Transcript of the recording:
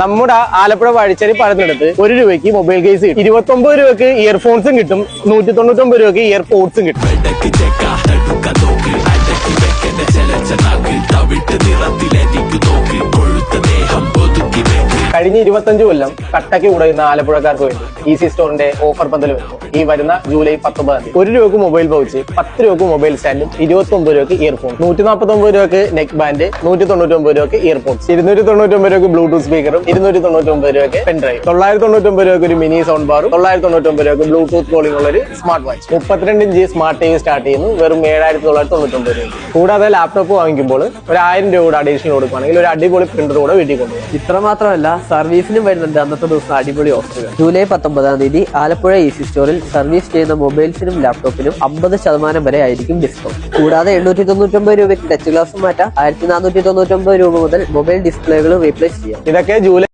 നമ്മുടെ ആലപ്പുഴ വാഴച്ചേരി പാലത്തിനടുത്ത് 1 രൂപയ്ക്ക് mobile case കിട്ടും, 29 രൂപയ്ക്ക് ഇയർഫോൺസും കിട്ടും, 199 രൂപയ്ക്ക് ഇയർപോഡ്സും കിട്ടും. കഴിഞ്ഞ 25 കൊല്ലം കട്ടയ്ക്ക് കൂടുന്ന ആലപ്പുഴക്കാർക്ക് വേണ്ടി ഈസി സ്റ്റോറിന്റെ ഓഫർ പന്തൽ വരുന്നു. ഈ വരുന്ന ജൂലൈ 19 1 രൂപക്ക് മൊബൈൽ പൗച്ച്, 10 രൂപക്ക് മൊബൈൽ സ്റ്റാൻഡും, 29 രൂപക്ക് ഇയർഫോൺ, 149 രൂപക്ക് നെക്ക് ബാൻഡ്, 199 രൂപക്ക് ഇയർപോഡ്സ്, 299 രൂപക്ക് ബ്ലൂടൂത്ത് സ്പീക്കറും, 299 രൂപക്ക് പെൻഡ്രൈവ്, 999 രൂപക്ക് ഒരു മിനി സൗണ്ട് ബാറും, 999 രൂപക്ക് ബ്ലൂടൂത്ത് കോളിംഗ് ഉള്ള ഒരു smart watch, 32 inch smart T we start ചെയ്യുന്നു വെറും 7,999 രൂപ. കൂടാതെ ലാപ്ടോപ്പ് വാങ്ങിക്കുമ്പോൾ ഒരു 1000 രൂപ കൂടെ അഡീഷണൽ കൊടുക്കുകയാണെങ്കിൽ ഒരു അടിപൊളി പ്രിന്റർ കൂടെ വീട്ടിൽ കൊണ്ടുപോകും. ഇത്ര മാത്രമല്ല, സർവീസിനും വരുന്നുണ്ട് അന്നത്തെ ദിവസം അടിപൊളി ഓഫറുകൾ. ജൂലൈ 19 ആലപ്പുഴ ഈസി സ്റ്റോറിൽ സർവീസ് ചെയ്യുന്ന മൊബൈൽസിനും ലാപ്ടോപ്പിനും 50% വരെ ആയിരിക്കും ഡിസ്കൗണ്ട്. കൂടാതെ 899 രൂപയ്ക്ക് ടച്ച് ഗ്ലാസും മാറ്റാം. 1499 രൂപ മുതൽ മൊബൈൽ ഡിസ്പ്ലേകൾ റീപ്ലേസ് ചെയ്യാം. ഇതൊക്കെ ജൂലൈ